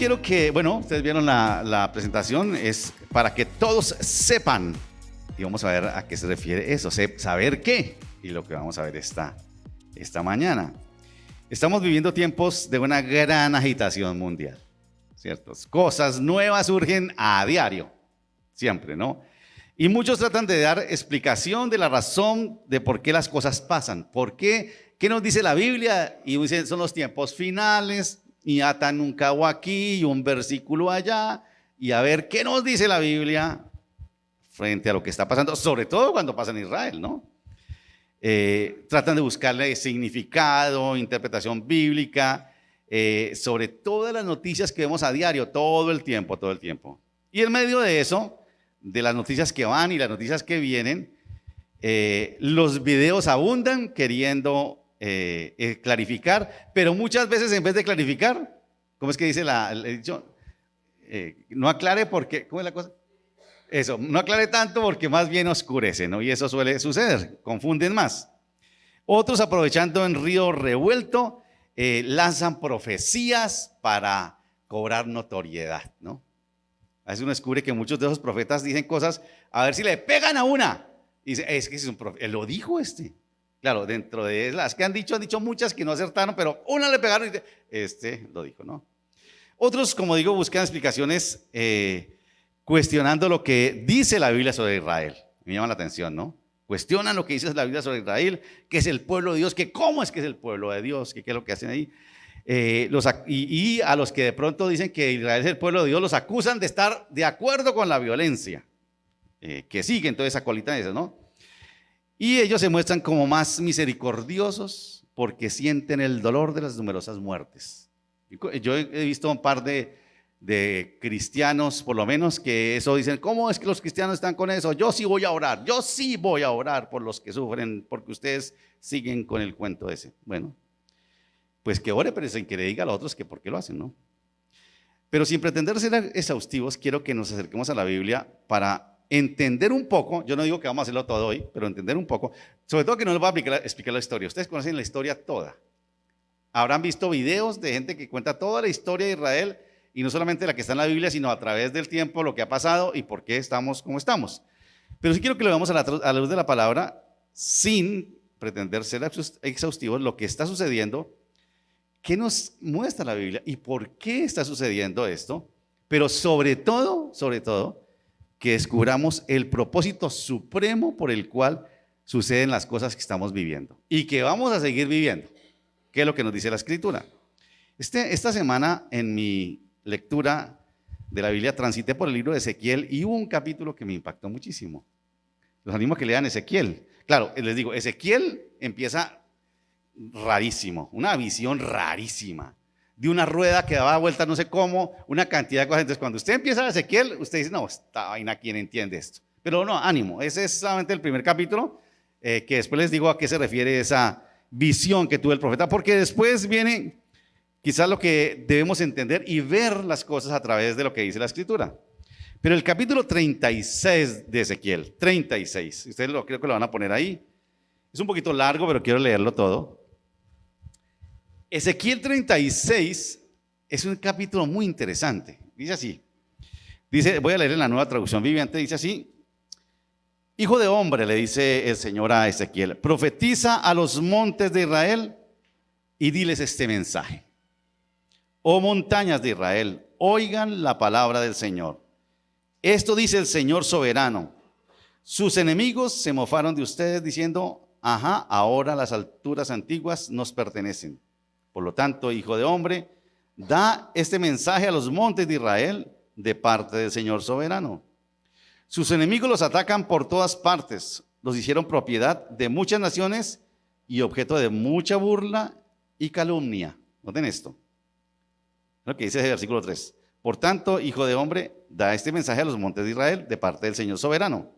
quiero que, bueno, ustedes vieron la presentación, es para que todos sepan. Y vamos a ver a qué se refiere eso, saber qué. Y lo que vamos a ver esta mañana. Estamos viviendo tiempos de una gran agitación mundial, ¿cierto? Cosas nuevas surgen a diario, siempre, ¿no? Y muchos tratan de dar explicación de la razón de por qué las cosas pasan. ¿Por qué? ¿Qué nos dice la Biblia? Y dicen, son los tiempos finales, y atan un cabo aquí y un versículo allá, y a ver qué nos dice la Biblia frente a lo que está pasando, sobre todo cuando pasa en Israel, ¿no? Tratan de buscarle significado, interpretación bíblica, sobre todas las noticias que vemos a diario, todo el tiempo. Y en medio de eso, de las noticias que van y las noticias que vienen, los videos abundan queriendo clarificar, pero muchas veces en vez de clarificar, ¿cómo es que dice el dicho? No aclare porque, ¿cómo es la cosa? Eso, no aclare tanto porque más bien oscurece, ¿no? Y eso suele suceder, confunden más. Otros, aprovechando en río revuelto, lanzan profecías para cobrar notoriedad, ¿no? A veces uno descubre que muchos de esos profetas dicen cosas a ver si le pegan a una. Y dice, es que es un profeta, lo dijo este. Claro, dentro de las que han dicho muchas que no acertaron, pero una le pegaron y dice, este lo dijo, ¿no? Otros, como digo, buscan explicaciones cuestionando lo que dice la Biblia sobre Israel. Me llama la atención, ¿no? Cuestionan lo que dice la Biblia sobre Israel, que es el pueblo de Dios, que cómo es que es el pueblo de Dios, que qué es lo que hacen ahí. Y a los que de pronto dicen que Israel es el pueblo de Dios, los acusan de estar de acuerdo con la violencia, que siguen toda esa colita de esas, ¿no? Y ellos se muestran como más misericordiosos porque sienten el dolor de las numerosas muertes. Yo he visto un par de cristianos, por lo menos, que eso dicen, ¿cómo es que los cristianos están con eso? Yo sí voy a orar por los que sufren, porque ustedes siguen con el cuento ese. Bueno, pues que ore, pero sin que le diga a los otros que por qué lo hacen, ¿no? Pero sin pretender ser exhaustivos, quiero que nos acerquemos a la Biblia para entender un poco. Yo no digo que vamos a hacerlo todo hoy, pero entender un poco, sobre todo que no les voy a explicar la historia. Ustedes conocen la historia toda. Habrán visto videos de gente que cuenta toda la historia de Israel, y no solamente la que está en la Biblia, sino a través del tiempo, lo que ha pasado y por qué estamos como estamos. Pero sí quiero que lo veamos a la luz de la palabra, sin pretender ser exhaustivos, lo que está sucediendo, qué nos muestra la Biblia y por qué está sucediendo esto, pero sobre todo, que descubramos el propósito supremo por el cual suceden las cosas que estamos viviendo y que vamos a seguir viviendo, que es lo que nos dice la Escritura. Esta semana en mi lectura de la Biblia transité por el libro de Ezequiel y hubo un capítulo que me impactó muchísimo. Los animo a que lean Ezequiel. Claro, les digo, Ezequiel empieza rarísimo, una visión rarísima, de una rueda que daba vueltas no sé cómo, una cantidad de cosas. Entonces cuando usted empieza a Ezequiel, usted dice, no, esta vaina, ¿quién entiende esto? Pero no, ánimo, ese es solamente el primer capítulo, que después les digo a qué se refiere esa visión que tuvo el profeta, porque después viene quizás lo que debemos entender y ver las cosas a través de lo que dice la Escritura. Pero el capítulo 36 de Ezequiel, 36, ustedes creo que lo van a poner ahí, es un poquito largo, pero quiero leerlo todo. Ezequiel 36 es un capítulo muy interesante. Dice así, voy a leer en la Nueva Traducción Viviente, dice así: Hijo de hombre, le dice el Señor a Ezequiel, profetiza a los montes de Israel y diles este mensaje. Oh montañas de Israel, oigan la palabra del Señor. Esto dice el Señor soberano. Sus enemigos se mofaron de ustedes diciendo, ajá, ahora las alturas antiguas nos pertenecen. Por lo tanto, hijo de hombre, da este mensaje a los montes de Israel de parte del Señor soberano. Sus enemigos los atacan por todas partes, los hicieron propiedad de muchas naciones y objeto de mucha burla y calumnia. Noten esto, lo que dice el versículo 3. Por tanto, hijo de hombre, da este mensaje a los montes de Israel de parte del Señor soberano.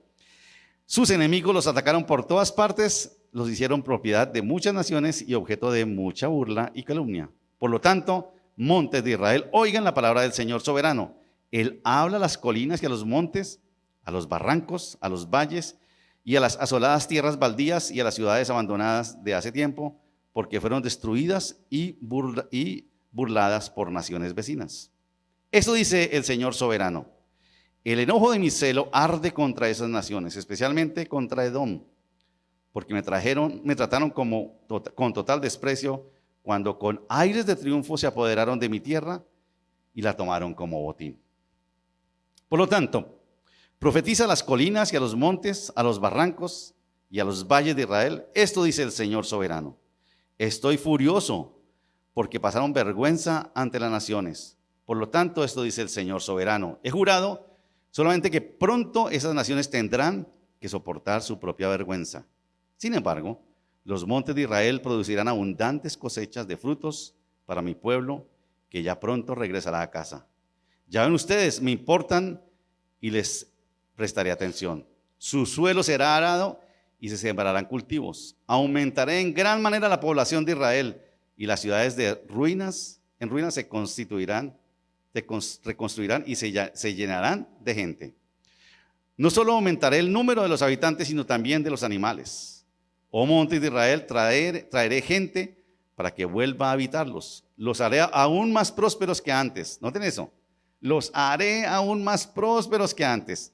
Sus enemigos los atacaron por todas partes, los hicieron propiedad de muchas naciones y objeto de mucha burla y calumnia. Por lo tanto, montes de Israel, oigan la palabra del Señor soberano. Él habla a las colinas y a los montes, a los barrancos, a los valles y a las asoladas tierras baldías y a las ciudades abandonadas de hace tiempo, porque fueron destruidas y burladas por naciones vecinas. Eso dice el Señor soberano. El enojo de mi celo arde contra esas naciones, especialmente contra Edom, porque me trataron con total desprecio cuando con aires de triunfo se apoderaron de mi tierra y la tomaron como botín. Por lo tanto, profetiza a las colinas y a los montes, a los barrancos y a los valles de Israel. Esto dice el Señor soberano. Estoy furioso porque pasaron vergüenza ante las naciones. Por lo tanto, esto dice el Señor soberano. He jurado solamente que pronto esas naciones tendrán que soportar su propia vergüenza. Sin embargo, los montes de Israel producirán abundantes cosechas de frutos para mi pueblo, que ya pronto regresará a casa. Ya ven ustedes, me importan y les prestaré atención. Su suelo será arado y se sembrarán cultivos. Aumentaré en gran manera la población de Israel y las ciudades en ruinas se reconstruirán y se llenarán de gente. No solo aumentaré el número de los habitantes, sino también de los animales. Oh montes de Israel, traeré gente para que vuelva a habitarlos. Los haré aún más prósperos que antes. Noten eso. Los haré aún más prósperos que antes.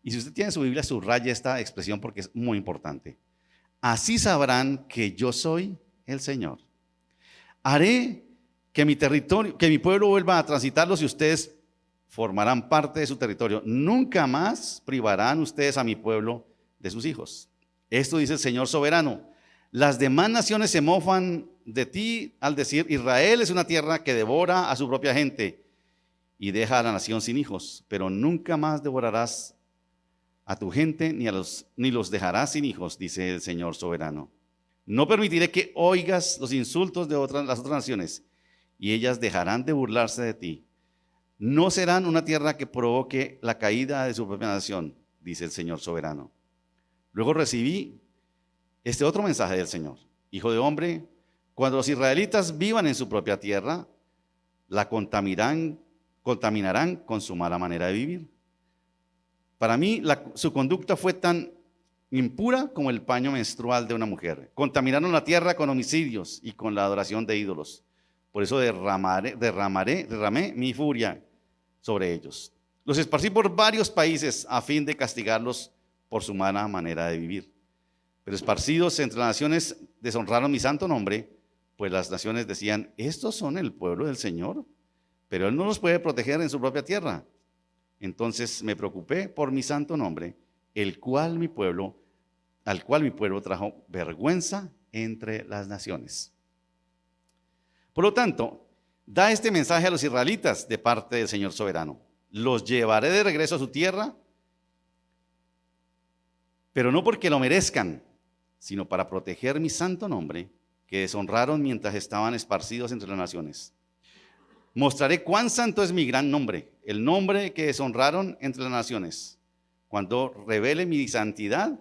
Y si usted tiene su Biblia, subraya esta expresión porque es muy importante. Así sabrán que yo soy el Señor. Haré que mi pueblo vuelva a transitarlos y ustedes formarán parte de su territorio. Nunca más privarán ustedes a mi pueblo de sus hijos. Esto dice el Señor soberano. Las demás naciones se mofan de ti al decir, Israel es una tierra que devora a su propia gente y deja a la nación sin hijos, pero nunca más devorarás a tu gente ni los dejarás sin hijos, dice el Señor soberano. No permitiré que oigas los insultos de las otras naciones y ellas dejarán de burlarse de ti. No serán una tierra que provoque la caída de su propia nación, dice el Señor soberano. Luego recibí este otro mensaje del Señor. Hijo de hombre, cuando los israelitas vivan en su propia tierra, la contaminarán con su mala manera de vivir. Para mí, su conducta fue tan impura como el paño menstrual de una mujer. Contaminaron la tierra con homicidios y con la adoración de ídolos. Por eso derramé mi furia sobre ellos. Los esparcí por varios países a fin de castigarlos por su mala manera de vivir. Pero esparcidos entre las naciones deshonraron mi santo nombre, pues las naciones decían, estos son el pueblo del Señor, pero Él no los puede proteger en su propia tierra. Entonces me preocupé por mi santo nombre, al cual mi pueblo trajo vergüenza entre las naciones. Por lo tanto, da este mensaje a los israelitas de parte del Señor soberano. Los llevaré de regreso a su tierra, pero no porque lo merezcan, sino para proteger mi santo nombre, que deshonraron mientras estaban esparcidos entre las naciones. Mostraré cuán santo es mi gran nombre, el nombre que deshonraron entre las naciones, cuando revele mi santidad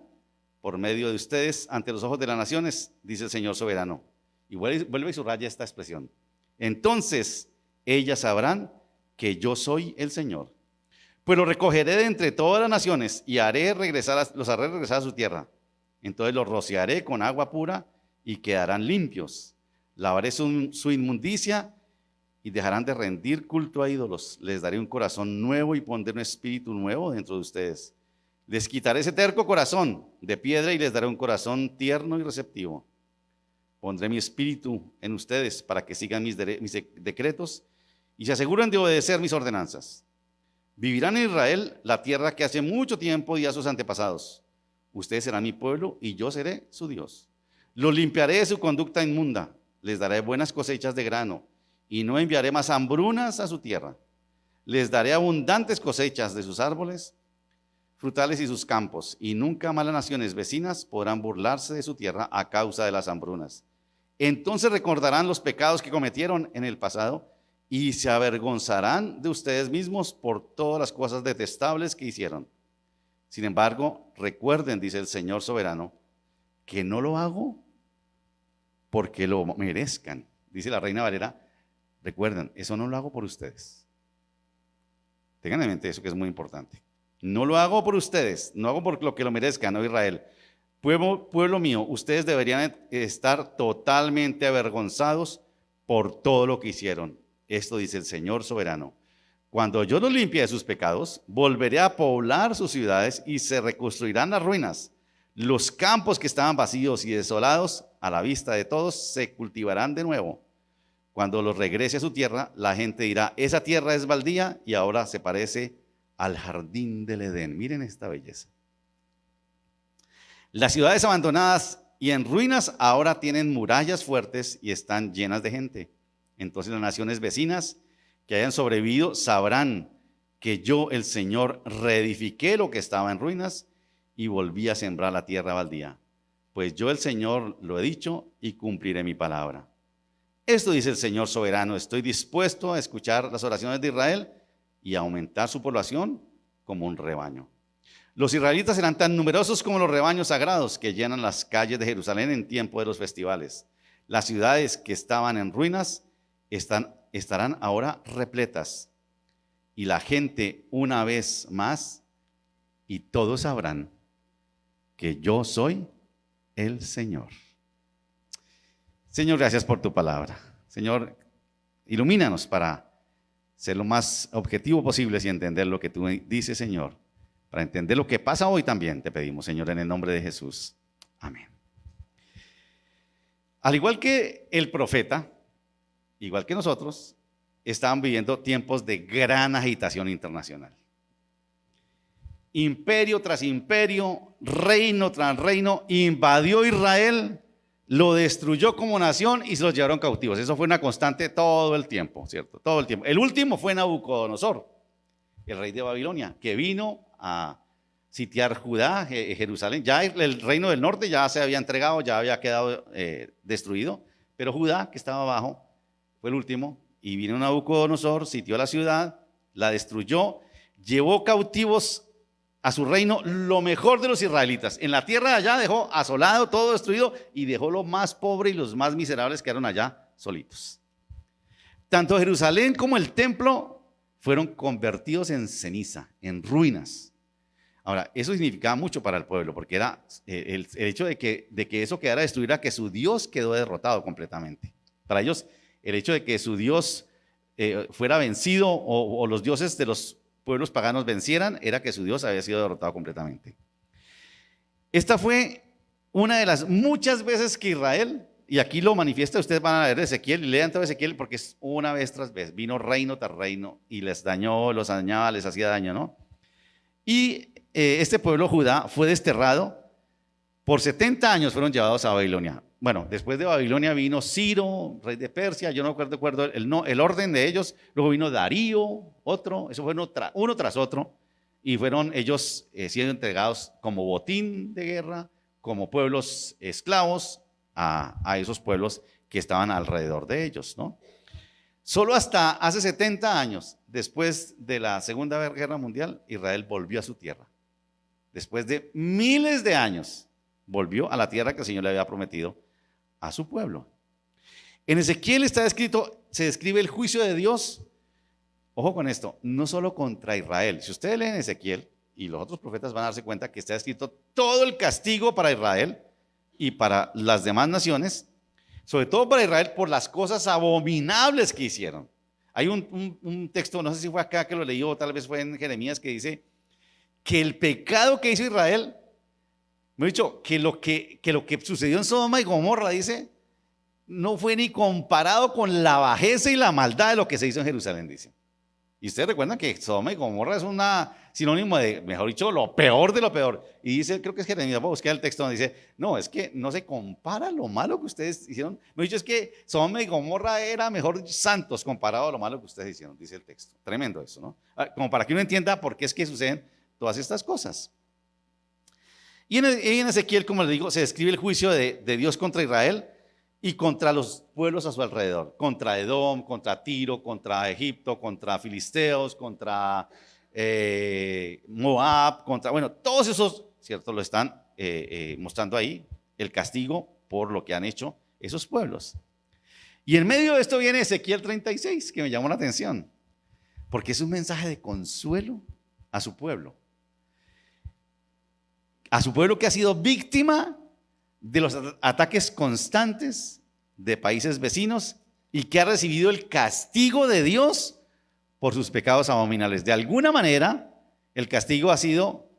por medio de ustedes ante los ojos de las naciones, dice el Señor soberano. Y vuelve y subraya esta expresión. Entonces ellas sabrán que yo soy el Señor. Pues los recogeré de entre todas las naciones y los haré regresar a su tierra. Entonces los rociaré con agua pura y quedarán limpios. Lavaré su inmundicia y dejarán de rendir culto a ídolos. Les daré un corazón nuevo y pondré un espíritu nuevo dentro de ustedes. Les quitaré ese terco corazón de piedra y les daré un corazón tierno y receptivo. Pondré mi espíritu en ustedes para que sigan mis decretos y se aseguren de obedecer mis ordenanzas. Vivirán en Israel, la tierra que hace mucho tiempo di a sus antepasados. Ustedes serán mi pueblo y yo seré su Dios. Los limpiaré de su conducta inmunda, les daré buenas cosechas de grano y no enviaré más hambrunas a su tierra. Les daré abundantes cosechas de sus árboles frutales y sus campos, y nunca más las naciones vecinas podrán burlarse de su tierra a causa de las hambrunas. Entonces recordarán los pecados que cometieron en el pasado y se avergonzarán de ustedes mismos por todas las cosas detestables que hicieron. Sin embargo, recuerden, dice el Señor soberano, que no lo hago porque lo merezcan. Dice la Reina Valera, recuerden, eso no lo hago por ustedes. Tengan en mente eso que es muy importante. No lo hago por ustedes, no hago por lo que lo merezcan, no Israel. Pueblo mío, ustedes deberían estar totalmente avergonzados por todo lo que hicieron. Esto dice el Señor soberano. Cuando yo los limpie de sus pecados, volveré a poblar sus ciudades y se reconstruirán las ruinas. Los campos que estaban vacíos y desolados a la vista de todos se cultivarán de nuevo. Cuando los regrese a su tierra, la gente dirá, esa tierra es baldía y ahora se parece al jardín del Edén. Miren esta belleza. Las ciudades abandonadas y en ruinas ahora tienen murallas fuertes y están llenas de gente. Entonces las naciones vecinas que hayan sobrevivido sabrán que yo, el Señor, reedifiqué lo que estaba en ruinas y volví a sembrar la tierra baldía. Pues yo, el Señor, lo he dicho y cumpliré mi palabra. Esto dice el Señor soberano, estoy dispuesto a escuchar las oraciones de Israel y a aumentar su población como un rebaño. Los israelitas serán tan numerosos como los rebaños sagrados que llenan las calles de Jerusalén en tiempo de los festivales. Las ciudades que estaban en ruinas estarán ahora repletas. Y la gente una vez más, y todos sabrán que yo soy el Señor. Señor, gracias por tu palabra. Señor, ilumínanos para ser lo más objetivo posible y entender lo que tú dices, Señor. Para entender lo que pasa hoy también, te pedimos, Señor, en el nombre de Jesús. Amén. Al igual que el profeta, igual que nosotros, estaban viviendo tiempos de gran agitación internacional. Imperio tras imperio, reino tras reino, invadió Israel, lo destruyó como nación y se los llevaron cautivos. Eso fue una constante todo el tiempo, ¿cierto? Todo el tiempo. El último fue Nabucodonosor, el rey de Babilonia, que vino a sitiar Judá, Jerusalén. Ya el reino del norte ya se había entregado, ya había quedado destruido, pero Judá, que estaba abajo, fue el último, y vino Nabucodonosor, sitió la ciudad, la destruyó, llevó cautivos a su reino lo mejor de los israelitas. En la tierra de allá dejó asolado, todo destruido, y dejó los más pobres y los más miserables quedaron allá solitos. Tanto Jerusalén como el templo fueron convertidos en ceniza, en ruinas. Ahora, eso significaba mucho para el pueblo, porque era el hecho de que eso quedara destruido, era que su Dios quedó derrotado completamente. Para ellos, el hecho de que su Dios fuera vencido o los dioses de los pueblos paganos vencieran, era que su Dios había sido derrotado completamente. Esta fue una de las muchas veces que Israel, y aquí lo manifiesta, ustedes van a leer Ezequiel y lean todo Ezequiel porque es una vez tras vez, vino reino tras reino y les dañó, los dañaba, les hacía daño, ¿no? Y este pueblo Judá fue desterrado, por 70 años fueron llevados a Babilonia. Bueno, después de Babilonia vino Ciro, rey de Persia, yo no recuerdo el orden de ellos, luego vino Darío, otro, eso fue uno tras otro, y fueron ellos siendo entregados como botín de guerra, como pueblos esclavos, a esos pueblos que estaban alrededor de ellos, ¿no? Solo hasta hace 70 años, después de la Segunda Guerra Mundial, Israel volvió a su tierra. Después de miles de años, volvió a la tierra que el Señor le había prometido a su pueblo. En Ezequiel está escrito, se describe el juicio de Dios, ojo con esto, no solo contra Israel. Si ustedes leen Ezequiel, y los otros profetas van a darse cuenta que está escrito todo el castigo para Israel, y para las demás naciones, sobre todo para Israel por las cosas abominables que hicieron. Hay un texto, no sé si fue acá que lo leí o tal vez fue en Jeremías, que dice que el pecado que hizo Israel, me he dicho que lo que sucedió en Sodoma y Gomorra, dice, no fue ni comparado con la bajeza y la maldad de lo que se hizo en Jerusalén, dice. Y ustedes recuerdan que Sodoma y Gomorra es una sinónimo de, mejor dicho, lo peor de lo peor. Y dice, creo que es Jeremías, voy a buscar el texto donde dice, no, es que no se compara lo malo que ustedes hicieron. Me he dicho, es que Sodoma y Gomorra era mejor santos comparado a lo malo que ustedes hicieron, dice el texto. Tremendo eso, ¿no? Como para que uno entienda por qué es que suceden todas estas cosas. Y en Ezequiel, como les digo, se describe el juicio de Dios contra Israel y contra los pueblos a su alrededor, contra Edom, contra Tiro, contra Egipto, contra Filisteos, contra Moab, bueno, todos esos, ¿cierto? Lo están mostrando ahí, el castigo por lo que han hecho esos pueblos. Y en medio de esto viene Ezequiel 36, que me llamó la atención, porque es un mensaje de consuelo a su pueblo que ha sido víctima de los ataques constantes de países vecinos y que ha recibido el castigo de Dios por sus pecados abominables. De alguna manera, el castigo ha sido,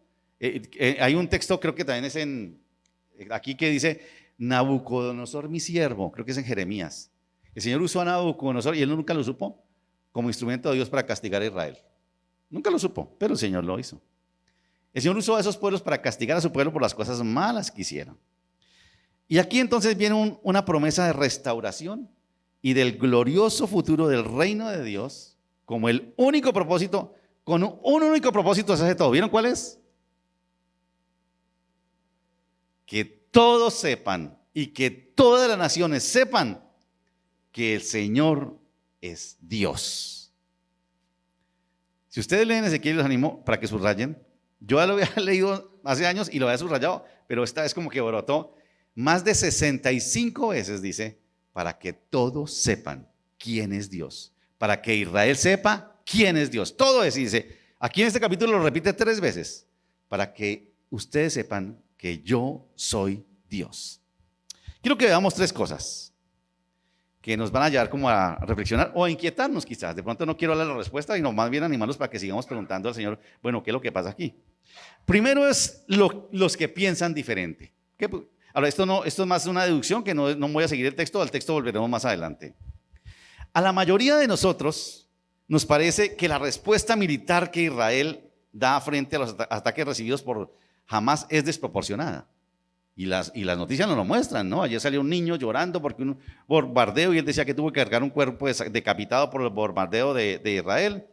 hay un texto, creo que también es aquí que dice, Nabucodonosor mi siervo, creo que es en Jeremías. El Señor usó a Nabucodonosor y él nunca lo supo como instrumento de Dios para castigar a Israel. Nunca lo supo, pero el Señor lo hizo. El Señor usó a esos pueblos para castigar a su pueblo por las cosas malas que hicieron. Y aquí entonces viene una promesa de restauración y del glorioso futuro del reino de Dios como el único propósito, con un único propósito se hace todo. ¿Vieron cuál es? Que todos sepan y que todas las naciones sepan que el Señor es Dios. Si ustedes leen Ezequiel, los animo para que subrayen. Yo ya lo había leído hace años y lo había subrayado, pero esta vez como que brotó. Más de 65 veces dice, para que todos sepan quién es Dios. Para que Israel sepa quién es Dios. Todo eso dice. Aquí en este capítulo lo repite 3 veces. Para que ustedes sepan que yo soy Dios. Quiero que veamos 3 cosas que nos van a llevar como a reflexionar o a inquietarnos quizás. De pronto no quiero hablar la respuesta, sino más bien animarlos para que sigamos preguntando al Señor, bueno, ¿qué es lo que pasa aquí? Primero es los que piensan diferente. Ahora, esto es más una deducción que no voy a seguir el texto, al texto volveremos más adelante. A la mayoría de nosotros nos parece que la respuesta militar que Israel da frente a los ataques recibidos por Hamás es desproporcionada. Y las noticias nos lo muestran, ¿no? Ayer salió un niño llorando porque un bombardeo y él decía que tuvo que cargar un cuerpo decapitado por el bombardeo de Israel.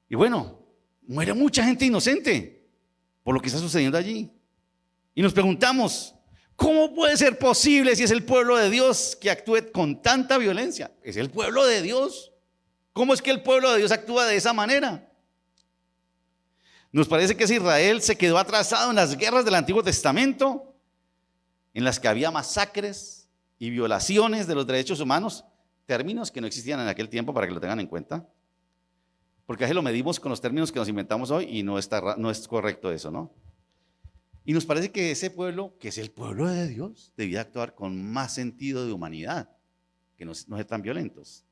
Y bueno, muere mucha gente inocente por lo que está sucediendo allí. Y nos preguntamos, ¿cómo puede ser posible si es el pueblo de Dios que actúe con tanta violencia? Es el pueblo de Dios. ¿Cómo es que el pueblo de Dios actúa de esa manera? Nos parece que Israel se quedó atrasado en las guerras del Antiguo Testamento, en las que había masacres y violaciones de los derechos humanos, términos que no existían en aquel tiempo para que lo tengan en cuenta. Porque a veces lo medimos con los términos que nos inventamos hoy y no es correcto eso, ¿no? Y nos parece que ese pueblo, que es el pueblo de Dios, debía actuar con más sentido de humanidad, que no ser tan violentos.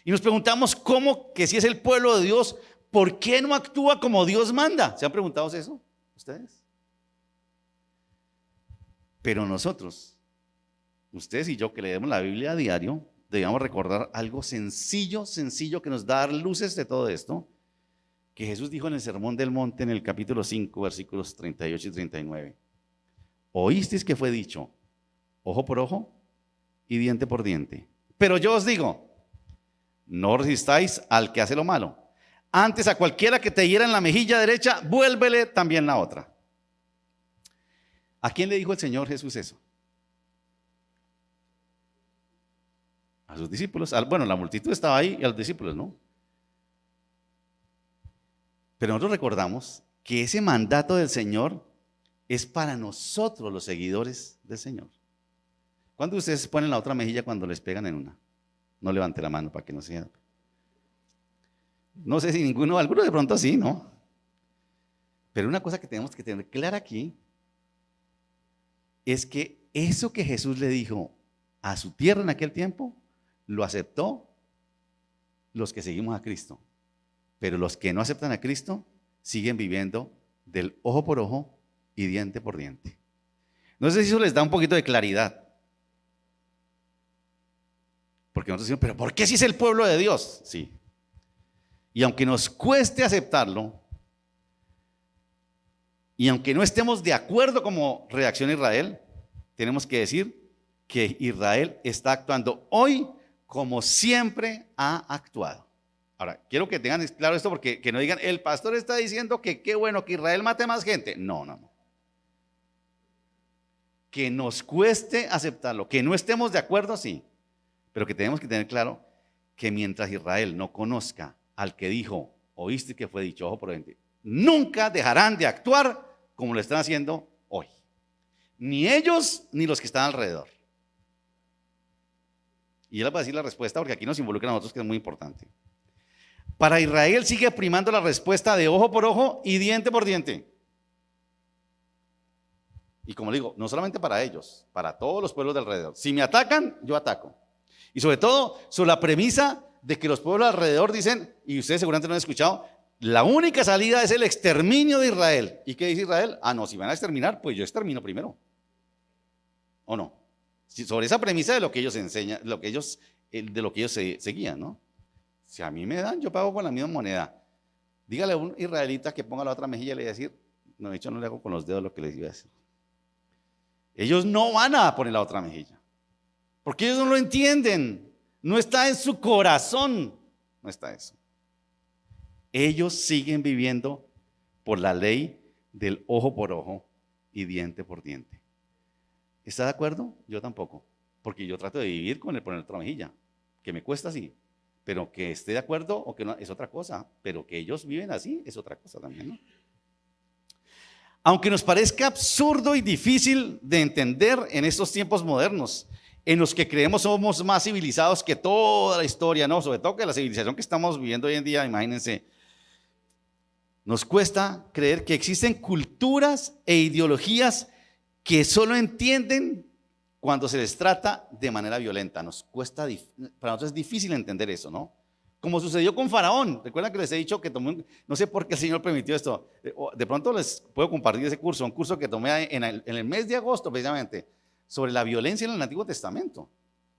Y nos preguntamos cómo que si es el pueblo de Dios, ¿por qué no actúa como Dios manda? ¿Se han preguntado eso ustedes? Pero nosotros, ustedes y yo que leemos la Biblia a diario, debemos recordar algo sencillo que nos da luces de todo esto, que Jesús dijo en el Sermón del Monte en el capítulo 5, versículos 38 y 39. Oísteis que fue dicho, ojo por ojo y diente por diente. Pero yo os digo, no resistáis al que hace lo malo. Antes a cualquiera que te hiera en la mejilla derecha, vuélvele también la otra. ¿A quién le dijo el Señor Jesús eso? A sus discípulos. Bueno, la multitud estaba ahí y a los discípulos, ¿no? Pero nosotros recordamos que ese mandato del Señor es para nosotros los seguidores del Señor. ¿Cuándo ustedes ponen la otra mejilla cuando les pegan en una? No levante la mano para que no sea. No sé si ninguno, algunos de pronto sí, ¿no? Pero una cosa que tenemos que tener clara aquí es que eso que Jesús le dijo a su tierra en aquel tiempo, lo aceptó los que seguimos a Cristo. Pero los que no aceptan a Cristo siguen viviendo del ojo por ojo y diente por diente. No sé si eso les da un poquito de claridad. Porque nosotros decimos, pero ¿por qué si es el pueblo de Dios? Sí. Y aunque nos cueste aceptarlo, y aunque no estemos de acuerdo como reacciona Israel, tenemos que decir que Israel está actuando hoy como siempre ha actuado. Ahora, quiero que tengan claro esto porque que no digan, el pastor está diciendo que qué bueno que Israel mate más gente. No. Que nos cueste aceptarlo, que no estemos de acuerdo, sí, pero que tenemos que tener claro que mientras Israel no conozca al que dijo, oíste que fue dicho, ojo por diente, nunca dejarán de actuar como lo están haciendo hoy. Ni ellos ni los que están alrededor. Y él les va a decir la respuesta porque aquí nos involucra a nosotros, que es muy importante. Para Israel sigue primando la respuesta de ojo por ojo y diente por diente. Y como le digo, no solamente para ellos, para todos los pueblos de alrededor. Si me atacan, yo ataco. Y sobre todo, sobre la premisa de que los pueblos alrededor dicen, y ustedes seguramente no han escuchado, la única salida es el exterminio de Israel. ¿Y qué dice Israel? Ah, no, si van a exterminar, pues yo extermino primero. ¿O no? Sobre esa premisa de lo que ellos enseñan, de lo que ellos se guían, ¿no? Si a mí me dan, yo pago con la misma moneda. Dígale a un israelita que ponga la otra mejilla y le voy a decir, no, de hecho no le hago con los dedos lo que les iba a decir. Ellos no van a poner la otra mejilla, porque ellos no lo entienden, no está en su corazón, no está eso. Ellos siguen viviendo por la ley del ojo por ojo y diente por diente. ¿Está de acuerdo? Yo tampoco, porque yo trato de vivir con el poner otra mejilla, que me cuesta así, pero que esté de acuerdo o que no es otra cosa, pero que ellos viven así es otra cosa también, ¿no? Aunque nos parezca absurdo y difícil de entender en estos tiempos modernos, en los que creemos somos más civilizados que toda la historia, ¿no? Sobre todo que la civilización que estamos viviendo hoy en día, imagínense, nos cuesta creer que existen culturas e ideologías que solo entienden cuando se les trata de manera violenta. Nos cuesta, para nosotros es difícil entender eso, ¿no? Como sucedió con Faraón. Recuerdan que les he dicho que tomé, no sé por qué el Señor permitió esto. De pronto les puedo compartir ese curso, un curso que tomé en el mes de agosto precisamente, sobre la violencia en el Antiguo Testamento.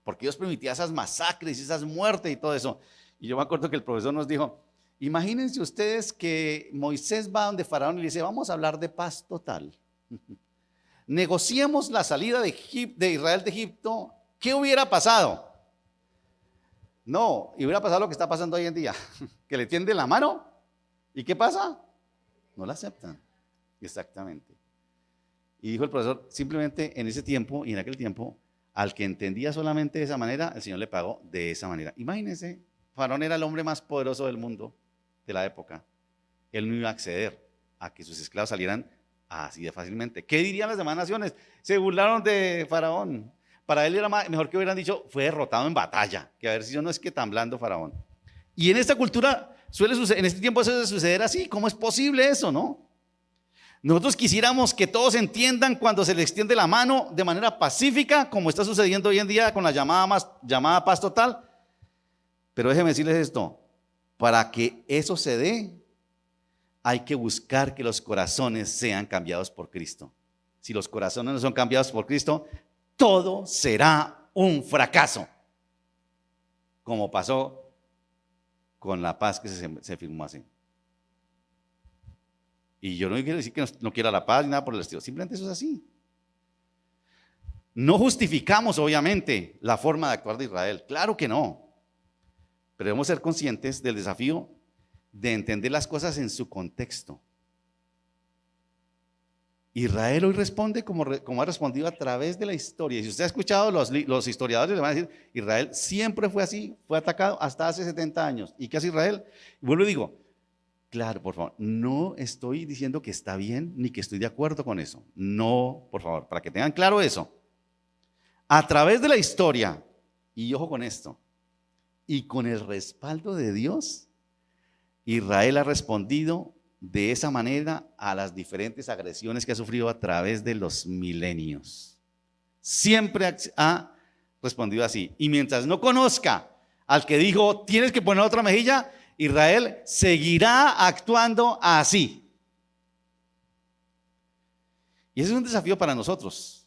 Porque Dios permitía esas masacres, esas muertes y todo eso. Y yo me acuerdo que el profesor nos dijo, imagínense ustedes que Moisés va donde Faraón y le dice, vamos a hablar de paz total. Negociemos la salida de Israel de Egipto. ¿Qué hubiera pasado? No, y hubiera pasado lo que está pasando hoy en día, que le tienden la mano, ¿y qué pasa? No la aceptan, exactamente. Y dijo el profesor, simplemente en ese tiempo y en aquel tiempo, al que entendía solamente de esa manera, el Señor le pagó de esa manera. Imagínense, Faraón era el hombre más poderoso del mundo de la época. Él no iba a acceder a que sus esclavos salieran así de fácilmente. ¿Qué dirían las demás naciones? Se burlaron de Faraón. Para él era mejor que hubieran dicho, fue derrotado en batalla, que a ver si yo no es que tan blando Faraón. Y en esta cultura suele suceder, en este tiempo suele suceder así. ¿Cómo es posible eso, no? Nosotros quisiéramos que todos entiendan cuando se les extiende la mano de manera pacífica, como está sucediendo hoy en día con la llamada paz total. Pero déjenme decirles esto, para que eso se dé, hay que buscar que los corazones sean cambiados por Cristo. Si los corazones no son cambiados por Cristo, todo será un fracaso, como pasó con la paz que se firmó así. Y yo no quiero decir que no quiera la paz ni nada por el estilo, simplemente eso es así. No justificamos obviamente la forma de actuar de Israel, claro que no, pero debemos ser conscientes del desafío de entender las cosas en su contexto. Israel hoy responde como ha respondido a través de la historia. Y si usted ha escuchado, los historiadores le van a decir, Israel siempre fue así, fue atacado hasta hace 70 años. ¿Y qué hace Israel? Y vuelvo y digo, claro, por favor, no estoy diciendo que está bien ni que estoy de acuerdo con eso. No, por favor, para que tengan claro eso. A través de la historia, y ojo con esto, y con el respaldo de Dios, Israel ha respondido de esa manera a las diferentes agresiones que ha sufrido a través de los milenios. Siempre ha respondido así. Y mientras no conozca al que dijo, tienes que poner otra mejilla, Israel seguirá actuando así. Y ese es un desafío para nosotros,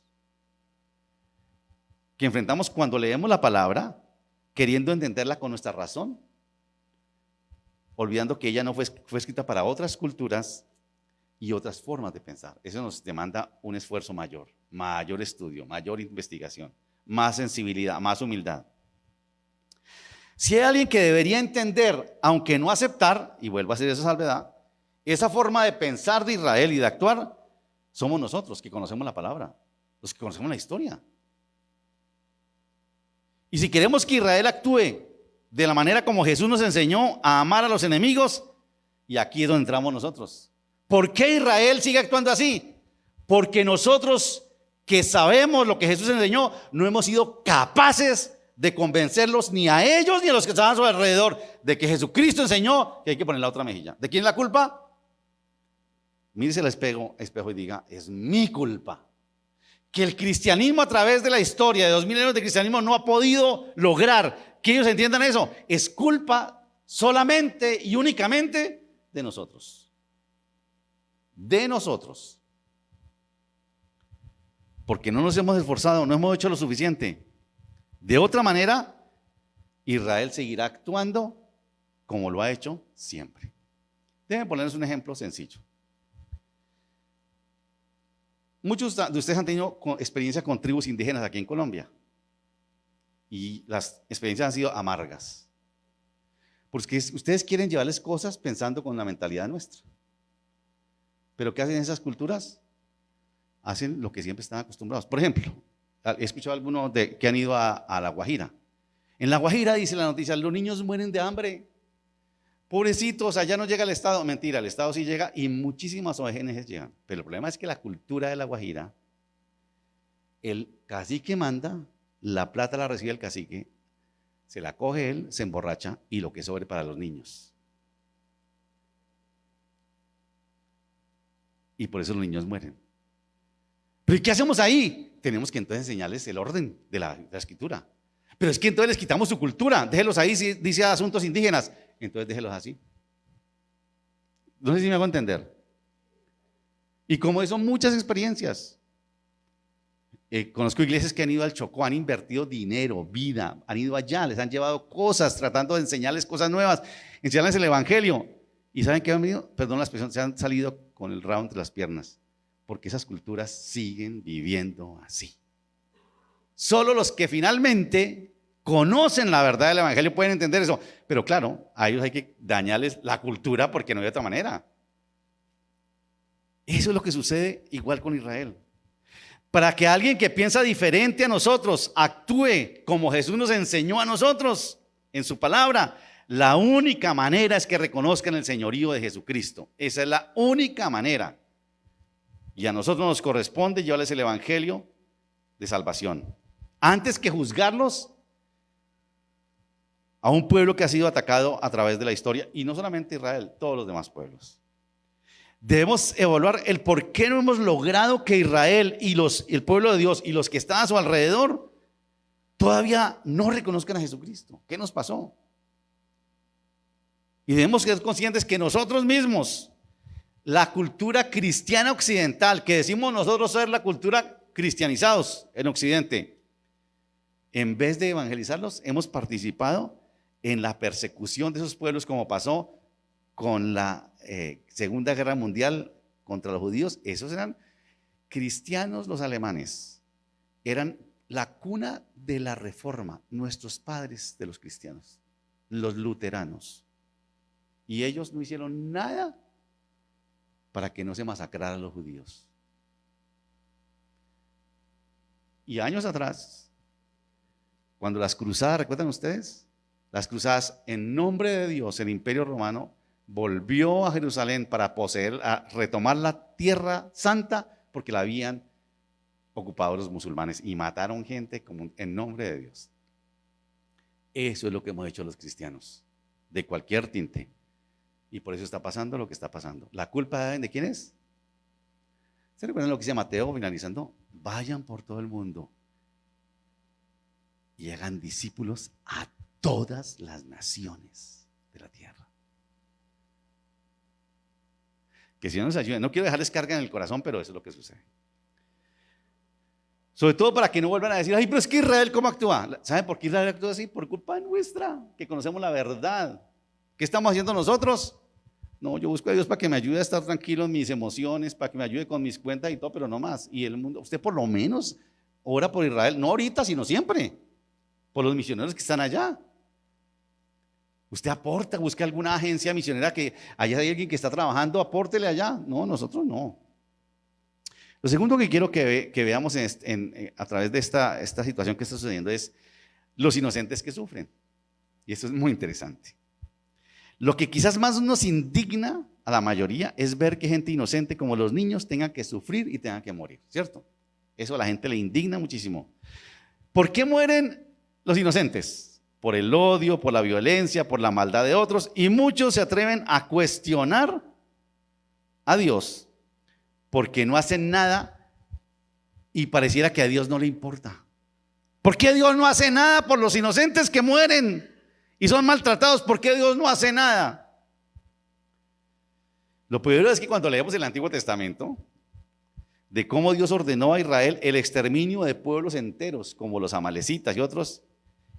que enfrentamos cuando leemos la palabra, queriendo entenderla con nuestra razón, olvidando que ella no fue escrita para otras culturas y otras formas de pensar. Eso nos demanda un esfuerzo mayor, mayor estudio, mayor investigación, más sensibilidad, más humildad. Si hay alguien que debería entender, aunque no aceptar, y vuelvo a hacer esa salvedad, esa forma de pensar de Israel y de actuar, somos nosotros que conocemos la palabra, los que conocemos la historia. Y si queremos que Israel actúe de la manera como Jesús nos enseñó a amar a los enemigos, y aquí es donde entramos nosotros. ¿Por qué Israel sigue actuando así? Porque nosotros que sabemos lo que Jesús enseñó, no hemos sido capaces de convencerlos ni a ellos ni a los que estaban a su alrededor de que Jesucristo enseñó que hay que poner la otra mejilla. ¿De quién es la culpa? Mírese al espejo y diga, es mi culpa. Que el cristianismo a través de la historia de 2000 años de cristianismo no ha podido lograr que ellos entiendan eso, es culpa solamente y únicamente de nosotros. De nosotros. Porque no nos hemos esforzado, no hemos hecho lo suficiente. De otra manera, Israel seguirá actuando como lo ha hecho siempre. Déjenme ponerles un ejemplo sencillo. Muchos de ustedes han tenido experiencia con tribus indígenas aquí en Colombia. Y las experiencias han sido amargas. Porque ustedes quieren llevarles cosas pensando con la mentalidad nuestra. Pero ¿qué hacen esas culturas? Hacen lo que siempre están acostumbrados. Por ejemplo, he escuchado a algunos que han ido a La Guajira. En La Guajira dice la noticia, los niños mueren de hambre. Pobrecitos, allá no llega el Estado. Mentira, el Estado sí llega y muchísimas ONGs llegan. Pero el problema es que la cultura de La Guajira, el cacique manda, la plata la recibe el cacique, se la coge él, se emborracha y lo que sobre para los niños. Y por eso los niños mueren. ¿Pero y qué hacemos ahí? Tenemos que entonces enseñarles el orden de la escritura. Pero es que entonces les quitamos su cultura. Déjelos ahí, si dice asuntos indígenas, entonces déjelos así. No sé si me hago entender. Y como eso, muchas experiencias. Conozco iglesias que han ido al Chocó, han invertido dinero, vida, han ido allá, les han llevado cosas, tratando de enseñarles cosas nuevas, enseñarles el evangelio. ¿Y saben qué han venido? Perdón la expresión, se han salido con el rabo entre las piernas. Porque esas culturas siguen viviendo así. Solo los que finalmente conocen la verdad del evangelio pueden entender eso. Pero claro, a ellos hay que dañarles la cultura porque no hay otra manera. Eso es lo que sucede igual con Israel. Para que alguien que piensa diferente a nosotros actúe como Jesús nos enseñó a nosotros en su palabra, la única manera es que reconozcan el señorío de Jesucristo. Esa es la única manera. Y a nosotros nos corresponde llevarles el evangelio de salvación. Antes que juzgarlos a un pueblo que ha sido atacado a través de la historia, y no solamente Israel, todos los demás pueblos. Debemos evaluar el por qué no hemos logrado que Israel y el pueblo de Dios y los que están a su alrededor todavía no reconozcan a Jesucristo. ¿Qué nos pasó? Y debemos ser conscientes que nosotros mismos, la cultura cristiana occidental, que decimos nosotros ser la cultura cristianizados en Occidente, en vez de evangelizarlos, hemos participado en la persecución de esos pueblos, como pasó con la Segunda Guerra Mundial contra los judíos. Esos eran cristianos, los alemanes, eran la cuna de la reforma, nuestros padres de los cristianos, los luteranos, y ellos no hicieron nada para que no se masacraran los judíos. Y años atrás, cuando las cruzadas, ¿recuerdan ustedes? Las cruzadas, en nombre de Dios, el Imperio Romano volvió a Jerusalén para poseer, a retomar la tierra santa, porque la habían ocupado los musulmanes y mataron gente en nombre de Dios. Eso es lo que hemos hecho los cristianos, de cualquier tinte. Y por eso está pasando lo que está pasando. ¿La culpa de quién es? ¿Se recuerdan lo que dice Mateo finalizando? Vayan por todo el mundo y hagan discípulos a todas las naciones de la tierra. Que si no nos ayuden, no quiero dejarles carga en el corazón, pero eso es lo que sucede. Sobre todo para que no vuelvan a decir, ay, pero es que Israel, ¿cómo actúa? ¿Saben por qué Israel actúa así? Por culpa nuestra, que conocemos la verdad. ¿Qué estamos haciendo nosotros? No, yo busco a Dios para que me ayude a estar tranquilo en mis emociones, para que me ayude con mis cuentas y todo, pero no más. Y el mundo, usted por lo menos ora por Israel, no ahorita, sino siempre, por los misioneros que están allá. Usted aporta, busque alguna agencia misionera que allá hay alguien que está trabajando, apórtele allá. No, nosotros no. Lo segundo que quiero que veamos a través de esta situación que está sucediendo es los inocentes que sufren. Y esto es muy interesante. Lo que quizás más nos indigna a la mayoría es ver que gente inocente como los niños tengan que sufrir y tengan que morir, ¿cierto? Eso a la gente le indigna muchísimo. ¿Por qué mueren los inocentes? Por el odio, por la violencia, por la maldad de otros, y muchos se atreven a cuestionar a Dios porque no hacen nada y pareciera que a Dios no le importa. ¿Por qué Dios no hace nada por los inocentes que mueren y son maltratados? ¿Por qué Dios no hace nada? Lo peor es que cuando leemos el Antiguo Testamento, de cómo Dios ordenó a Israel el exterminio de pueblos enteros, como los amalecitas y otros,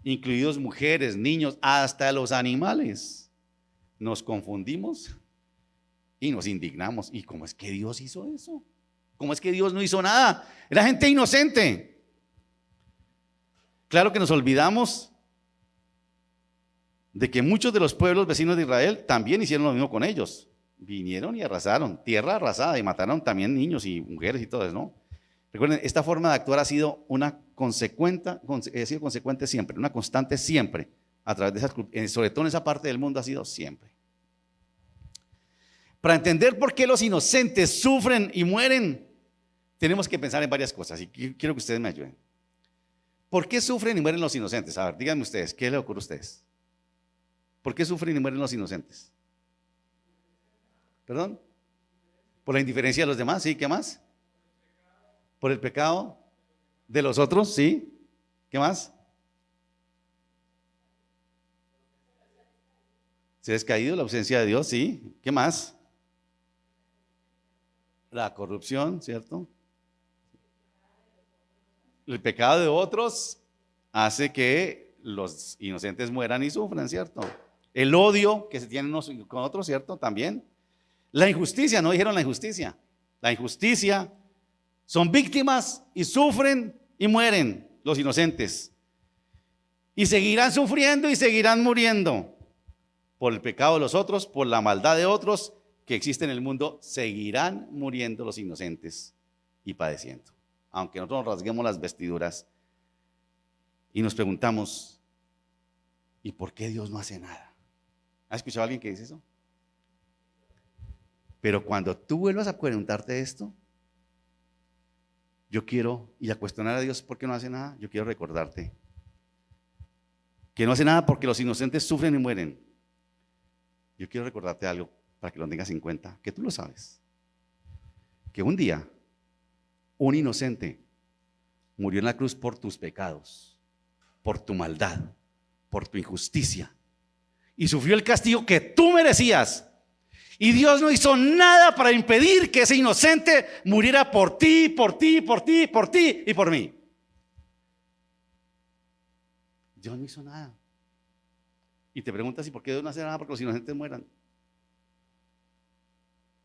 incluidos mujeres, niños, hasta los animales, nos confundimos y nos indignamos. ¿Y cómo es que Dios hizo eso? ¿Cómo es que Dios no hizo nada? Era gente inocente. Claro que nos olvidamos de que muchos de los pueblos vecinos de Israel también hicieron lo mismo con ellos. Vinieron y arrasaron, tierra arrasada, y mataron también niños y mujeres y todo eso, ¿no? Recuerden, esta forma de actuar ha sido consecuente siempre, una constante siempre, a través de esas, sobre todo en esa parte del mundo ha sido siempre. Para entender por qué los inocentes sufren y mueren, tenemos que pensar en varias cosas, y quiero que ustedes me ayuden. ¿Por qué sufren y mueren los inocentes? A ver, díganme ustedes, ¿qué les ocurre a ustedes? ¿Por qué sufren y mueren los inocentes? ¿Perdón? ¿Por la indiferencia de los demás? ¿Sí? ¿Qué más? ¿Por el pecado de los otros? ¿Sí? ¿Qué más? ¿Se ha caído? La ausencia de Dios, ¿sí? ¿Qué más? La corrupción, ¿cierto? El pecado de otros hace que los inocentes mueran y sufran, ¿cierto? El odio que se tienen unos con otros, ¿cierto? También. La injusticia, no dijeron la injusticia. La injusticia, son víctimas y sufren y mueren los inocentes. Y seguirán sufriendo y seguirán muriendo. Por el pecado de los otros, por la maldad de otros que existe en el mundo, seguirán muriendo los inocentes y padeciendo. Aunque nosotros nos rasguemos las vestiduras y nos preguntamos, ¿y por qué Dios no hace nada? ¿Has escuchado a alguien que dice eso? Pero cuando tú vuelvas a preguntarte esto, yo quiero, y a cuestionar a Dios por qué no hace nada, yo quiero recordarte que no hace nada porque los inocentes sufren y mueren. Yo quiero recordarte algo para que lo tengas en cuenta, que tú lo sabes, que un día un inocente murió en la cruz por tus pecados, por tu maldad, por tu injusticia, y sufrió el castigo que tú merecías. Y Dios no hizo nada para impedir que ese inocente muriera por ti, por ti, por ti, por ti y por mí. Dios no hizo nada. Y te preguntas, ¿y por qué Dios no hace nada porque los inocentes mueran?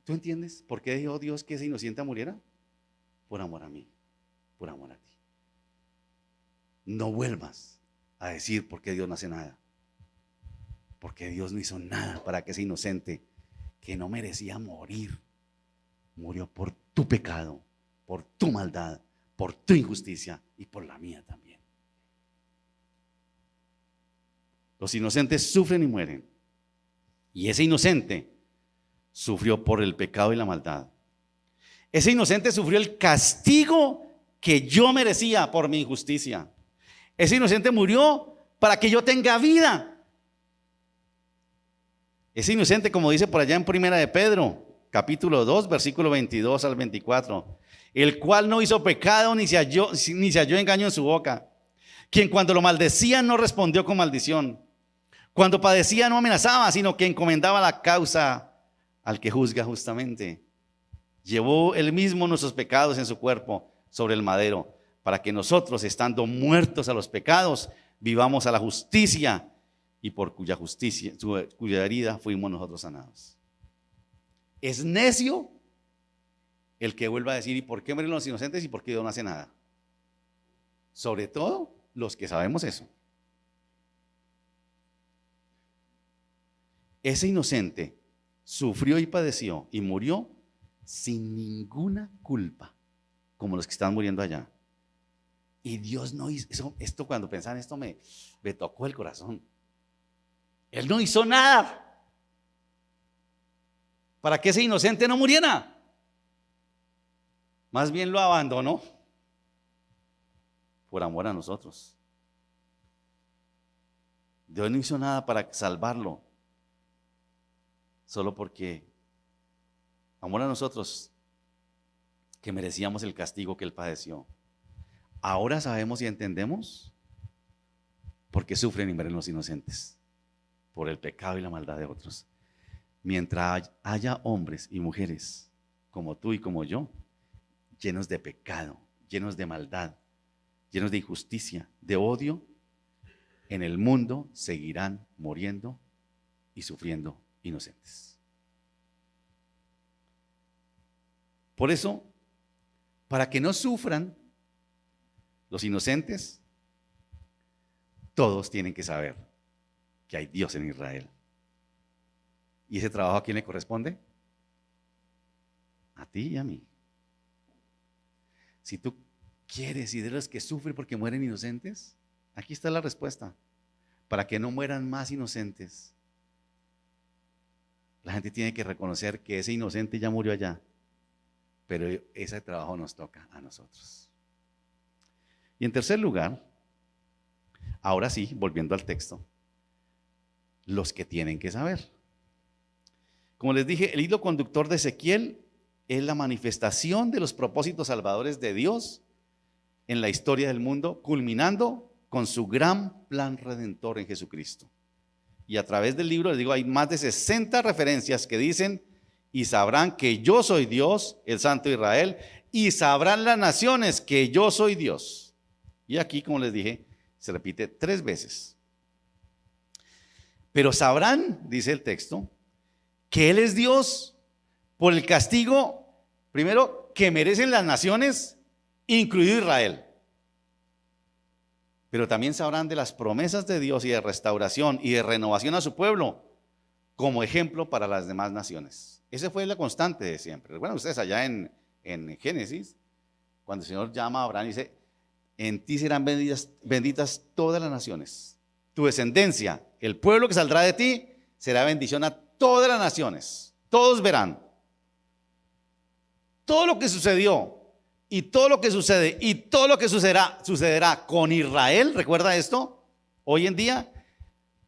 ¿Tú entiendes por qué dijo Dios que ese inocente muriera? Por amor a mí, por amor a ti. No vuelvas a decir por qué Dios no hace nada. Porque Dios no hizo nada para que ese inocente que no merecía morir, murió por tu pecado, por tu maldad, por tu injusticia y por la mía también. Los inocentes sufren y mueren. Y ese inocente sufrió por el pecado y la maldad. Ese inocente sufrió el castigo que yo merecía por mi injusticia. Ese inocente murió para que yo tenga vida. Ese inocente, como dice por allá en Primera de Pedro, capítulo 2, versículo 22 al 24, el cual no hizo pecado ni se halló engaño en su boca, quien cuando lo maldecían no respondió con maldición, cuando padecía no amenazaba, sino que encomendaba la causa al que juzga justamente. Llevó él mismo nuestros pecados en su cuerpo sobre el madero, para que nosotros, estando muertos a los pecados, vivamos a la justicia, y por cuya herida fuimos nosotros sanados. Es necio el que vuelva a decir, ¿y por qué mueren los inocentes y por qué Dios no hace nada? Sobre todo los que sabemos eso. Ese inocente sufrió y padeció y murió sin ninguna culpa, como los que están muriendo allá. Y Dios no hizo esto. Cuando pensaba en esto me tocó el corazón. Él no hizo nada para que ese inocente no muriera. Más bien lo abandonó por amor a nosotros. Dios no hizo nada para salvarlo, solo porque amor a nosotros, que merecíamos el castigo que él padeció. Ahora sabemos y entendemos por qué sufren y mueren los inocentes, por el pecado y la maldad de otros. Mientras haya hombres y mujeres como tú y como yo, llenos de pecado, llenos de maldad, llenos de injusticia, de odio, en el mundo seguirán muriendo y sufriendo inocentes. Por eso, para que no sufran los inocentes, todos tienen que saber que hay Dios en Israel. ¿Y ese trabajo a quién le corresponde? A ti y a mí. Si tú quieres y de los que sufren porque mueren inocentes, aquí está la respuesta. Para que no mueran más inocentes, la gente tiene que reconocer que ese inocente ya murió allá, pero ese trabajo nos toca a nosotros. Y en tercer lugar, ahora sí, volviendo al texto, los que tienen que saber. Como les dije, el hilo conductor de Ezequiel es la manifestación de los propósitos salvadores de Dios en la historia del mundo, culminando con su gran plan redentor en Jesucristo. Y a través del libro, les digo, hay más de 60 referencias que dicen: y sabrán que yo soy Dios, el Santo de Israel, y sabrán las naciones que yo soy Dios. Y aquí, como les dije, se repite 3 veces. Pero sabrán, dice el texto, que Él es Dios por el castigo, primero, que merecen las naciones, incluido Israel. Pero también sabrán de las promesas de Dios y de restauración y de renovación a su pueblo, como ejemplo para las demás naciones. Esa fue la constante de siempre. Recuerdan ustedes allá en Génesis, cuando el Señor llama a Abraham y dice: en ti serán benditas todas las naciones. Tu descendencia, el pueblo que saldrá de ti, será bendición a todas las naciones. Todos verán. Todo lo que sucedió y todo lo que sucede y todo lo que sucederá con Israel, ¿recuerda esto? Hoy en día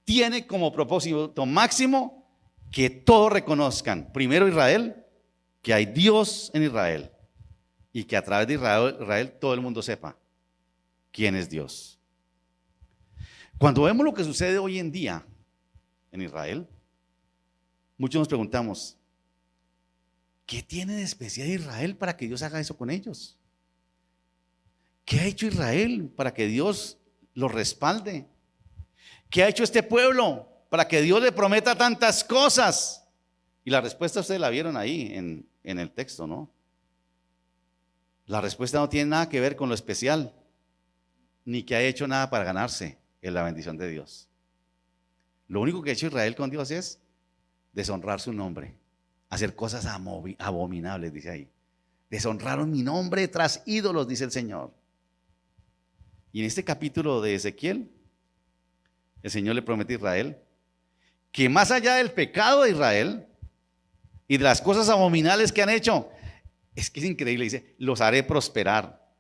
tiene como propósito máximo que todos reconozcan, primero Israel, que hay Dios en Israel, y que a través de Israel todo el mundo sepa quién es Dios. Cuando vemos lo que sucede hoy en día en Israel, muchos nos preguntamos: ¿qué tiene de especial Israel para que Dios haga eso con ellos? ¿Qué ha hecho Israel para que Dios los respalde? ¿Qué ha hecho este pueblo para que Dios le prometa tantas cosas? Y la respuesta ustedes la vieron ahí en el texto, ¿no? La respuesta no tiene nada que ver con lo especial, ni que ha hecho nada para ganarse en la bendición de Dios. Lo único que ha hecho Israel con Dios es deshonrar su nombre, hacer cosas abominables, dice ahí. Deshonraron mi nombre tras ídolos, dice el Señor. Y en este capítulo de Ezequiel, el Señor le promete a Israel que más allá del pecado de Israel y de las cosas abominables que han hecho, es que es increíble, dice: los haré prosperar,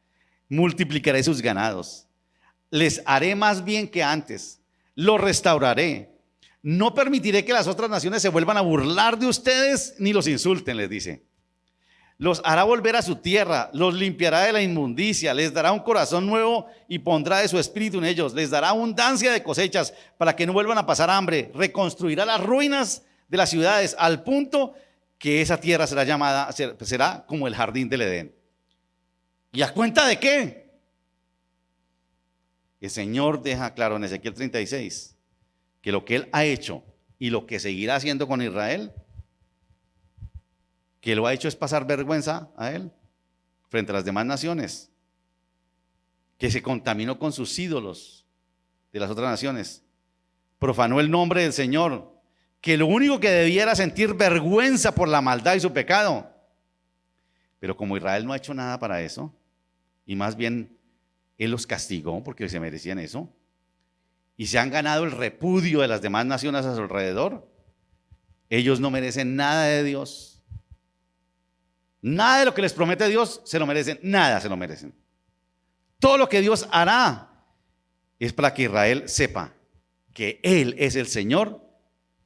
multiplicaré sus ganados, les haré más bien que antes, los restauraré, no permitiré que las otras naciones se vuelvan a burlar de ustedes ni los insulten, les dice. Los hará volver a su tierra, los limpiará de la inmundicia, les dará un corazón nuevo y pondrá de su espíritu en ellos, les dará abundancia de cosechas para que no vuelvan a pasar hambre, reconstruirá las ruinas de las ciudades al punto que esa tierra será como el jardín del Edén. ¿Y a cuenta de qué? El Señor deja claro en Ezequiel 36 que lo que Él ha hecho y lo que seguirá haciendo con Israel, que lo ha hecho es pasar vergüenza a Él frente a las demás naciones, que se contaminó con sus ídolos de las otras naciones, profanó el nombre del Señor, que lo único que debiera sentir vergüenza por la maldad y su pecado. Pero como Israel no ha hecho nada para eso, y más bien Él los castigó porque se merecían eso, y se han ganado el repudio de las demás naciones a su alrededor, ellos no merecen nada de Dios. Nada de lo que les promete Dios se lo merecen, nada se lo merecen. Todo lo que Dios hará es para que Israel sepa que Él es el Señor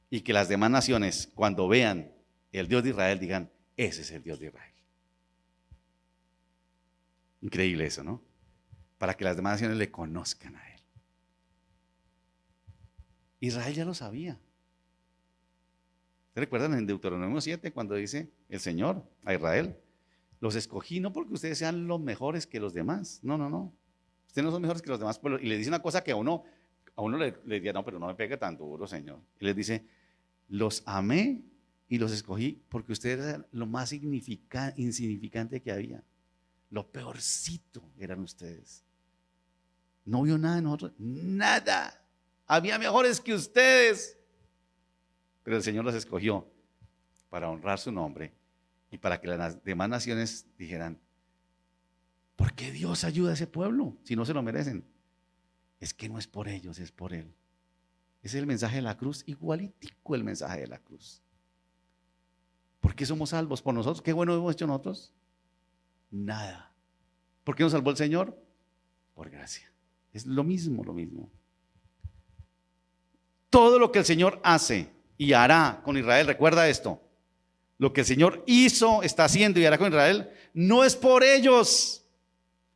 y que las demás naciones, cuando vean el Dios de Israel, digan: ese es el Dios de Israel. Increíble eso, ¿no? para que las demás naciones le conozcan a Él. Israel ya lo sabía. ¿Se recuerdan en Deuteronomio 7 cuando dice el Señor a Israel? Los escogí no porque ustedes sean los mejores que los demás. No, no, no. Ustedes no son mejores que los demás pueblos. Y le dice una cosa que a uno le diría, no, pero no me pegue tan duro, Señor. Y les dice, los amé y los escogí porque ustedes eran lo más insignificante que había. Lo peorcito eran ustedes. No vio nada en nosotros, nada. Había mejores que ustedes. Pero el Señor los escogió para honrar su nombre y para que las demás naciones dijeran, ¿por qué Dios ayuda a ese pueblo si no se lo merecen? Es que no es por ellos, es por Él. Ese es el mensaje de la cruz, igualitico el mensaje de la cruz. ¿Por qué somos salvos? ¿Por nosotros? ¿Qué bueno hemos hecho nosotros? Nada. ¿Por qué nos salvó el Señor? Por gracia. Es lo mismo, lo mismo. Todo lo que el Señor hace y hará con Israel, recuerda esto, lo que el Señor hizo, está haciendo y hará con Israel, no es por ellos.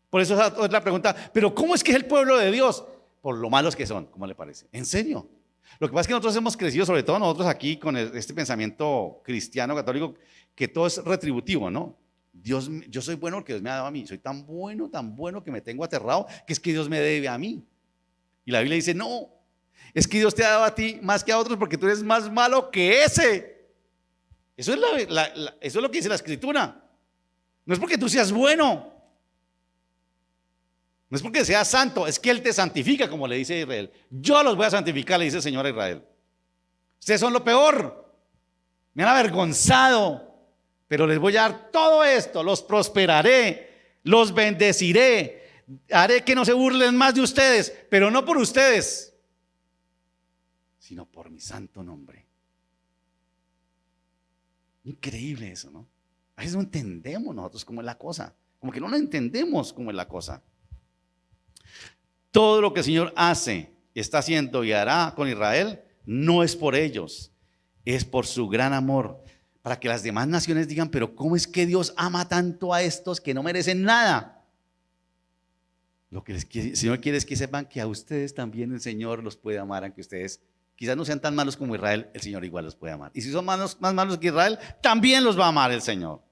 Por eso es la pregunta, pero ¿cómo es que es el pueblo de Dios? Por lo malos que son, ¿cómo le parece? ¿En serio? Lo que pasa es que nosotros hemos crecido, sobre todo nosotros aquí, con este pensamiento cristiano, católico, que todo es retributivo, ¿no? Dios, yo soy bueno porque Dios me ha dado a mí. Soy tan bueno que me tengo aterrado, que es que Dios me debe a mí. Y la Biblia dice, no, es que Dios te ha dado a ti más que a otros porque tú eres más malo que ese. Eso es lo que dice la Escritura. No es porque tú seas bueno. No es porque seas santo, es que Él te santifica, como le dice a Israel. Yo los voy a santificar, le dice el Señor a Israel. Ustedes son lo peor. Me han avergonzado, pero les voy a dar todo esto. Los prosperaré, los bendeciré, haré que no se burlen más de ustedes, pero no por ustedes, sino por mi santo nombre. Increíble eso, ¿no? A veces no entendemos nosotros cómo es la cosa, como que no lo entendemos cómo es la cosa. Todo lo que el Señor hace, está haciendo y hará con Israel, no es por ellos, es por su gran amor, para que las demás naciones digan, pero ¿cómo es que Dios ama tanto a estos que no merecen nada? Lo que el Señor quiere es que sepan que a ustedes también el Señor los puede amar, aunque ustedes quizás no sean tan malos como Israel, el Señor igual los puede amar. Y si son más malos que Israel, también los va a amar el Señor.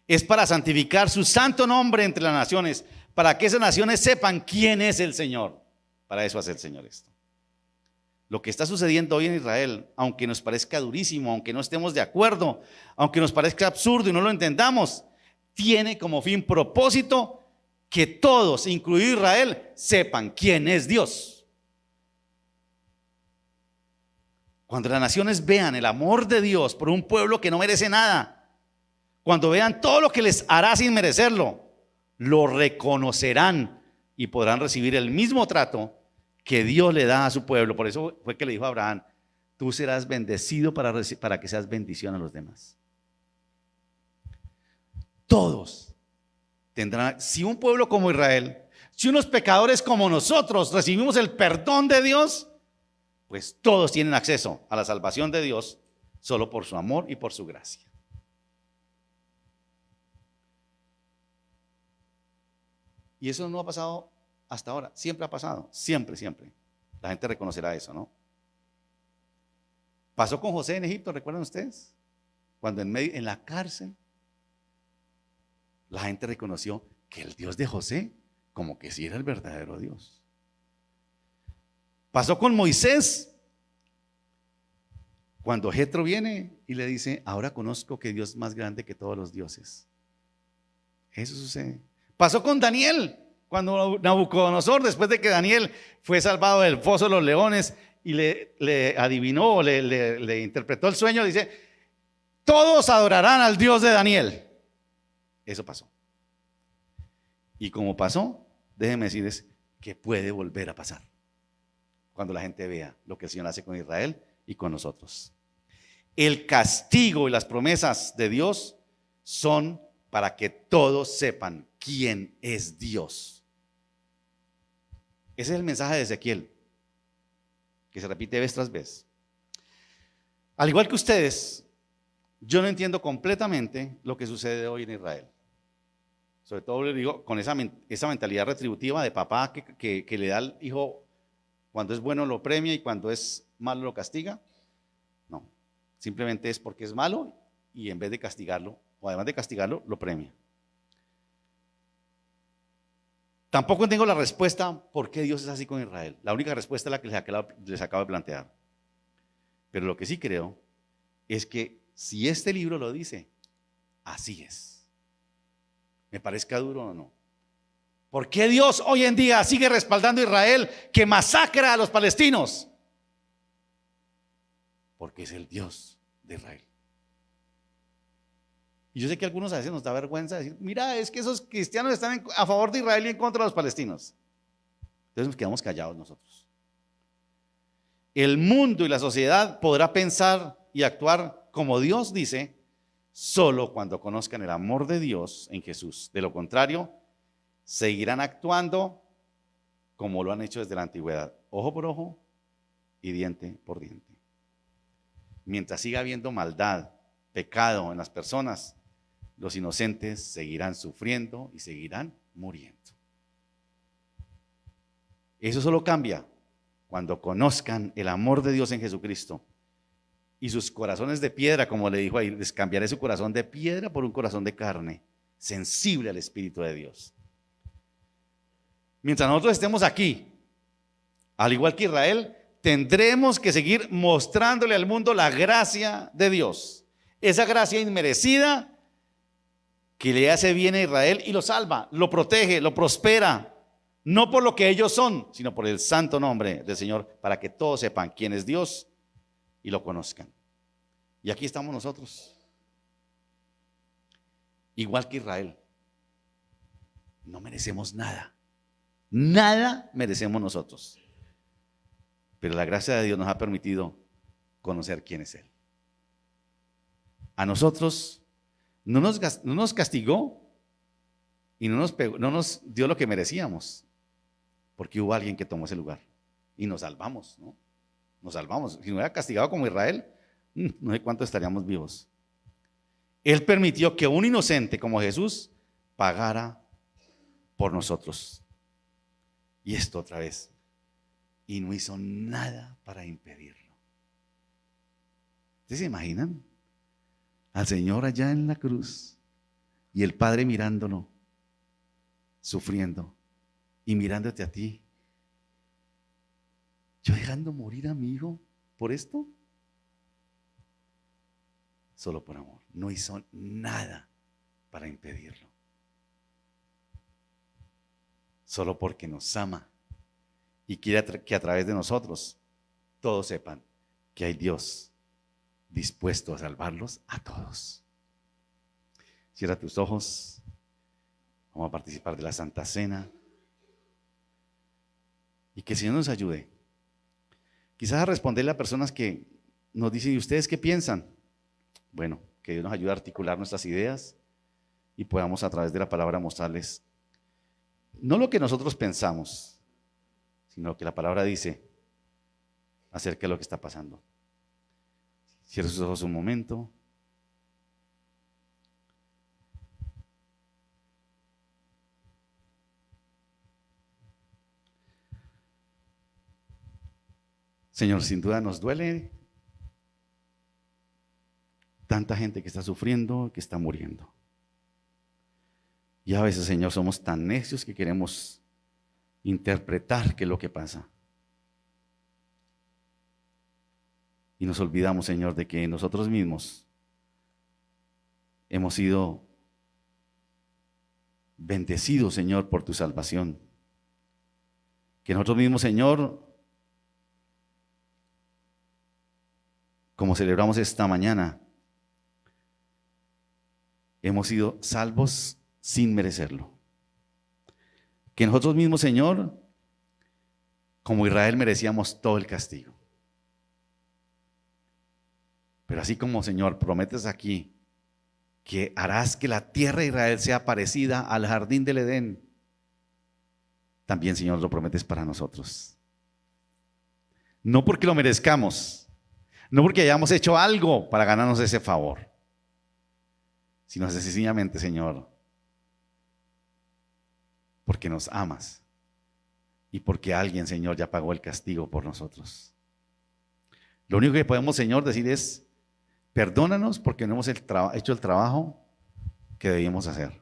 Es para santificar su santo nombre entre las naciones, para que esas naciones sepan quién es el Señor. Para eso hace el Señor esto. Lo que está sucediendo hoy en Israel, aunque nos parezca durísimo, aunque no estemos de acuerdo, aunque nos parezca absurdo y no lo entendamos, tiene como fin propósito que todos, incluido Israel, sepan quién es Dios. Cuando las naciones vean el amor de Dios por un pueblo que no merece nada, cuando vean todo lo que les hará sin merecerlo, lo reconocerán y podrán recibir el mismo trato que Dios le da a su pueblo. Por eso fue que le dijo a Abraham, tú serás bendecido para que seas bendición a los demás. Todos tendrán, si un pueblo como Israel, si unos pecadores como nosotros recibimos el perdón de Dios, pues todos tienen acceso a la salvación de Dios solo por su amor y por su gracia. Y eso no ha pasado hasta ahora, siempre ha pasado, siempre, siempre. La gente reconocerá eso, ¿no? Pasó con José en Egipto, ¿recuerdan ustedes? Cuando en la cárcel, la gente reconoció que el Dios de José, como que sí era el verdadero Dios. Pasó con Moisés, cuando Jetro viene y le dice, ahora conozco que Dios es más grande que todos los dioses. Eso sucede. Pasó con Daniel, cuando Nabucodonosor, después de que Daniel fue salvado del foso de los leones y le adivinó, le interpretó el sueño, dice, todos adorarán al Dios de Daniel. Eso pasó. Y como pasó, déjenme decirles que puede volver a pasar cuando la gente vea lo que el Señor hace con Israel y con nosotros. El castigo y las promesas de Dios son para que todos sepan quién es Dios. Ese es el mensaje de Ezequiel, que se repite vez tras vez. Al igual que ustedes, yo no entiendo completamente lo que sucede hoy en Israel. sobre todo le digo con esa mentalidad retributiva de papá que le da al hijo, cuando es bueno lo premia y cuando es malo lo castiga. No, simplemente es porque es malo y en vez de castigarlo, o además de castigarlo, lo premia. Tampoco tengo la respuesta por qué Dios es así con Israel. La única respuesta es la que les acabo de plantear. Pero lo que sí creo es que si este libro lo dice, así es. Me parezca duro o no. ¿Por qué Dios hoy en día sigue respaldando a Israel que masacra a los palestinos? Porque es el Dios de Israel. Y yo sé que a algunos a veces nos da vergüenza decir, mira, es que esos cristianos están a favor de Israel y en contra de los palestinos. Entonces nos quedamos callados nosotros. El mundo y la sociedad podrá pensar y actuar como Dios dice, solo cuando conozcan el amor de Dios en Jesús. De lo contrario, seguirán actuando como lo han hecho desde la antigüedad, ojo por ojo y diente por diente. Mientras siga habiendo maldad, pecado en las personas, los inocentes seguirán sufriendo y seguirán muriendo. Eso solo cambia cuando conozcan el amor de Dios en Jesucristo y sus corazones de piedra, como le dijo ahí, les cambiaré su corazón de piedra por un corazón de carne, sensible al Espíritu de Dios. Mientras nosotros estemos aquí, al igual que Israel, tendremos que seguir mostrándole al mundo la gracia de Dios, esa gracia inmerecida que le hace bien a Israel y lo salva, lo protege, lo prospera, no por lo que ellos son, sino por el santo nombre del Señor, para que todos sepan quién es Dios y lo conozcan. Y aquí estamos nosotros, igual que Israel. No merecemos nada, nada merecemos nosotros, pero la gracia de Dios nos ha permitido conocer quién es Él. A nosotros no nos castigó y no nos dio lo que merecíamos, porque hubo alguien que tomó ese lugar y nos salvamos, ¿no? Nos salvamos. Si no hubiera castigado como Israel, no sé cuánto estaríamos vivos. Él permitió que un inocente como Jesús pagara por nosotros. Y esto otra vez. Y no hizo nada para impedirlo. ¿Ustedes se imaginan? Al Señor allá en la cruz y el Padre mirándolo, sufriendo y mirándote a ti. ¿Yo dejando morir a mi hijo por esto? Solo por amor. No hizo nada para impedirlo. Solo porque nos ama y quiere que a través de nosotros todos sepan que hay Dios dispuesto a salvarlos a todos. Cierra tus ojos. Vamos a participar de la Santa Cena. Y que el Señor nos ayude. Quizás a responderle a personas que nos dicen, ¿y ustedes qué piensan? Bueno, que Dios nos ayude a articular nuestras ideas y podamos a través de la palabra mostrarles no lo que nosotros pensamos, sino lo que la palabra dice acerca de lo que está pasando. Cierra sus ojos un momento. Señor, sin duda nos duele tanta gente que está sufriendo, que está muriendo. Y a veces, Señor, somos tan necios que queremos interpretar qué es lo que pasa. Y nos olvidamos, Señor, de que nosotros mismos hemos sido bendecidos, Señor, por tu salvación. Que nosotros mismos, Señor, como celebramos esta mañana, hemos sido salvos sin merecerlo. Que nosotros mismos, Señor, como Israel, merecíamos todo el castigo. Pero así como, Señor, prometes aquí que harás que la tierra de Israel sea parecida al jardín del Edén, también, Señor, lo prometes para nosotros. No porque lo merezcamos, no porque hayamos hecho algo para ganarnos ese favor, sino sencillamente, Señor, porque nos amas y porque alguien, Señor, ya pagó el castigo por nosotros. Lo único que podemos, Señor, decir es, perdónanos porque no hemos hecho el trabajo que debíamos hacer.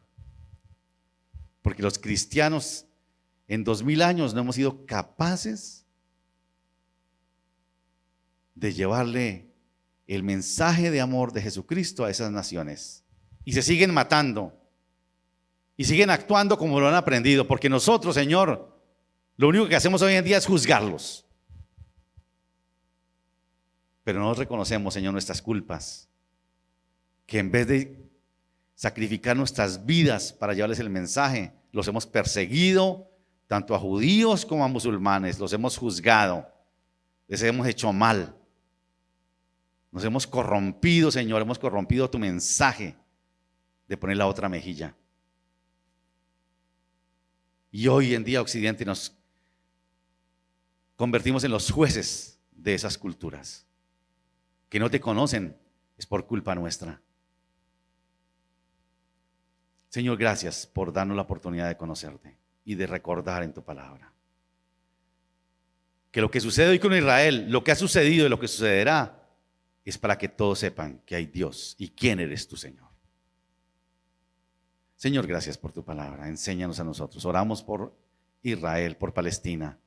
Porque los cristianos en 2000 años no hemos sido capaces de llevarle el mensaje de amor de Jesucristo a esas naciones. Y se siguen matando. Y siguen actuando como lo han aprendido. Porque nosotros, Señor, lo único que hacemos hoy en día es juzgarlos. Pero no reconocemos, Señor, nuestras culpas. Que en vez de sacrificar nuestras vidas para llevarles el mensaje, los hemos perseguido, tanto a judíos como a musulmanes. Los hemos juzgado. Les hemos hecho mal. Nos hemos corrompido, Señor. Hemos corrompido tu mensaje de poner la otra mejilla. Y hoy en día, Occidente, nos convertimos en los jueces de esas culturas. Que no te conocen es por culpa nuestra. Señor, gracias por darnos la oportunidad de conocerte y de recordar en tu palabra. Que lo que sucede hoy con Israel, lo que ha sucedido y lo que sucederá, es para que todos sepan que hay Dios y quién eres tú, Señor. Señor, gracias por tu palabra. Enséñanos a nosotros. Oramos por Israel, por Palestina.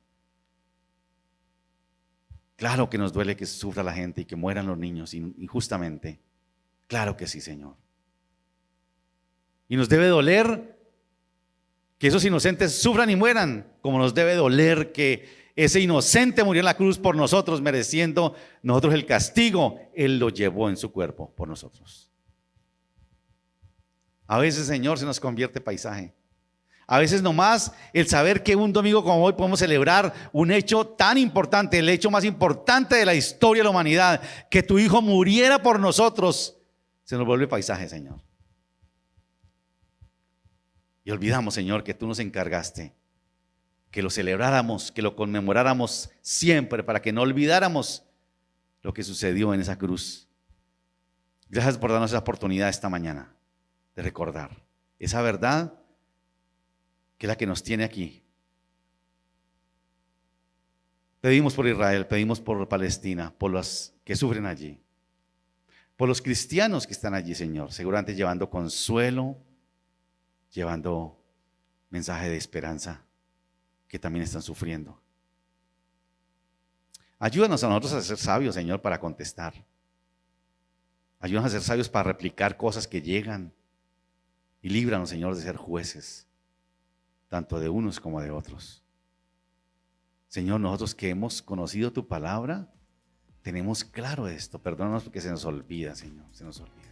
Claro que nos duele que sufra la gente y que mueran los niños injustamente. Claro que sí, Señor. Y nos debe doler que esos inocentes sufran y mueran, como nos debe doler que ese inocente murió en la cruz por nosotros, mereciendo nosotros el castigo. Él lo llevó en su cuerpo por nosotros. A veces, Señor, se nos convierte paisaje. A veces nomás el saber que un domingo como hoy podemos celebrar un hecho tan importante, el hecho más importante de la historia de la humanidad, que tu Hijo muriera por nosotros, se nos vuelve paisaje, Señor. Y olvidamos, Señor, que tú nos encargaste que lo celebráramos, que lo conmemoráramos siempre, para que no olvidáramos lo que sucedió en esa cruz. Gracias por darnos esa oportunidad esta mañana de recordar esa verdad que es la que nos tiene aquí. Pedimos por Israel, pedimos por Palestina, por los que sufren allí, por los cristianos que están allí, Señor, seguramente llevando consuelo, llevando mensaje de esperanza, que también están sufriendo. Ayúdanos a nosotros a ser sabios, Señor, para contestar. Ayúdanos a ser sabios para replicar cosas que llegan. Y líbranos, Señor, de ser jueces, tanto de unos como de otros. Señor, nosotros que hemos conocido tu palabra, tenemos claro esto. Perdónanos porque se nos olvida, Señor, se nos olvida.